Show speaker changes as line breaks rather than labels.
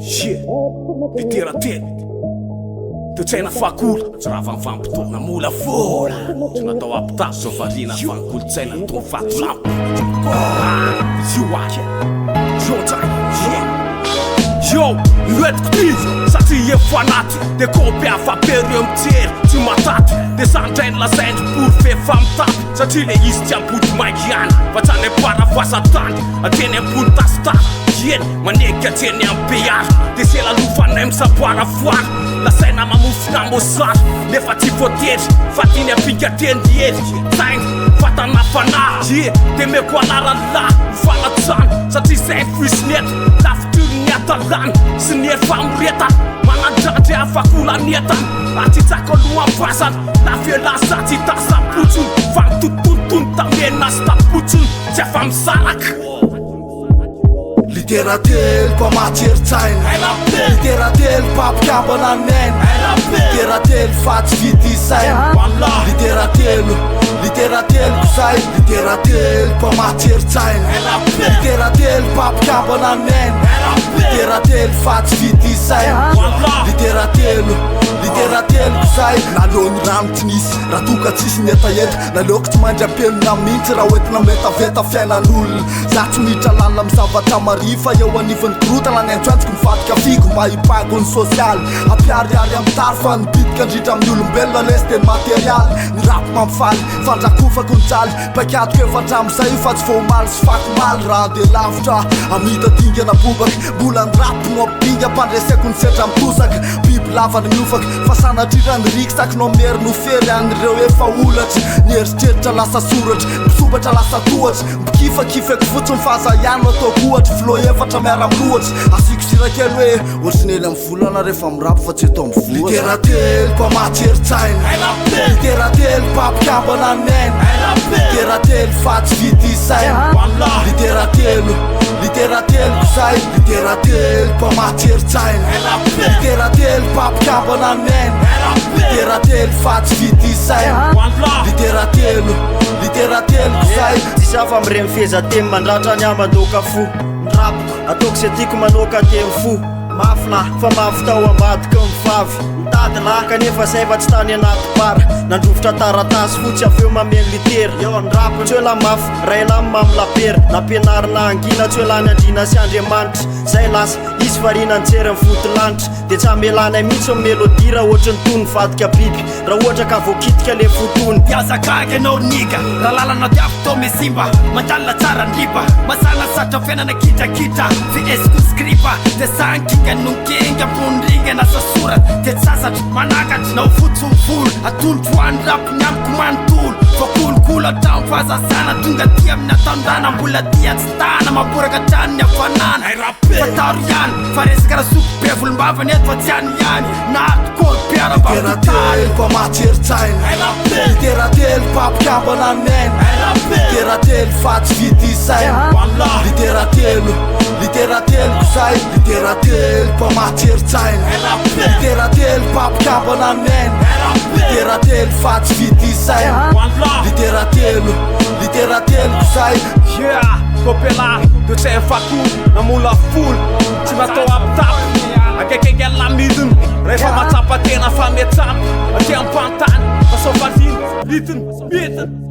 Literately toe-tsaina fakola tsy raha vanifampitonona mola vola tsy natao ampitasy zao variana fankolo-tsaina ny tony vatolampy zioaky yo noetiko ty satria efo anaty de kopy afapery eo mitihery tsy mataty de sandrainy lasaindry pory fefa mitapy satria le izy tsy ampody maiky ihany fa tsy any am-paravasatany ateny ambony tasitara eny maneky atseny ampeary de se lalofanay misaboara foara lasaina mamofina mosara nefa tsy voatery fa tiny ampingateny hery saigny fatanafanahy de meko anaralahy mifanatsana satria zay fisinety lafitry ny atalana sy ny ery famoretana manandrandry afakola netana atsitsako aloha ambasana lafielasa tsy tasapotsiny fa mitotontony tamena sy tapotsiny tsy afa misaraka
Literately mpamatseri-tsaina Literately mpampiambana nena Literately fatsy vity saina Literately kozay Literately mpamatseri-tsaina Literately mpampiambana nena Literately fatsy vity saina Literately kozay naleony rano tsy nisy raha toka tsisy ny etaeta naleoko tsy mandry ampenina mihitsy raha oentina metaveta fiainan'olona za tsy miditra lalina mizavatra marifa eo anivony korotana ny antroantsiko mivadika fiko mba hipagony sosialy ampiariary amtary fa nibitika andritra amin'ny olombelona lesy teny materialy ny rapy mampifaly fandrakofako ny jaly paikatoko efatra amizay fa tsy vomaly sy fakomaly raha de lavitra amita dingana bobaka mbola ny rapy no ampinga mpandreseko ny sedra mitosaka biby lavany miofaka fa sanatrira ny rikisaky no mery no fery an'ireo efa olatra ny eritreritra lasa soratra misobatra lasa tohatra mpikifakifako fotsiny faza ihany no ataoko ohatra flo efatra miara miloatra asiko sirakely hoe orisinely amin'ny volana rehefa mirapy fa tsy eto amin'ny voa Literately mpamatseri-tsaina Literately mpampiambana nena Literately fatsy vity saina Literately kozay Literately mpamatseri-tsaina Literately mpampiambana nena Literately fatsy vity saina Literately kozay
tsisy afa amire mifeza temy mandratra ny amandoka fo ndrapiko ataoko se tiako manoka temy fo mafy lahy fa mafy tao ambadika mivavy mitady lahy kanefa zayfa tsy tany anaty bara nandrovitra taratasy fotsy aveo mameno litera eo ndrapiny tsy hoe la mafy ray la mamy lapera nampianarina angina tsy hoe la ny andrina sy andriamanitra zay lasa izy varina nitsery amin'ny fotolanitra de tsy amelanay mihitsy o melodi raha ohatra ny tony vadika biby raha ohatra ka voakitika le fotony
piazakaka anao niga raha lalana diavy tao mesimba mandalina tsara ndriba masana satra fiainana kitrakitra fiesiko skripa de sankinga nonkenga ponringa na sasorat de tsasatra manakatra nao fotsovolo atolotro any rapiny amiko manontolo fa kolokolo atramo fahazazana tonga ty amin'ny atandrana mbola dia tsy tana maboraka trano ny afanana fa taro ihany fa resaka raha soko be volombavany eto fa tsy any ihany na atokolo piarabavitany
mpamatseri-tsaina Literately mpampiambana nena Literately fatsy vity saina Literately kozay Literately mpamatseri-tsaina Literately mpampiambana nena Literately fatsy vity saina Literately kozay
kopela toe-tsaina fakola namola folo tsy natao ampitapy akekeke lamidiny rehefa matsapa tena fa miatsapy aty ampantany fa sao variny litiny mitiny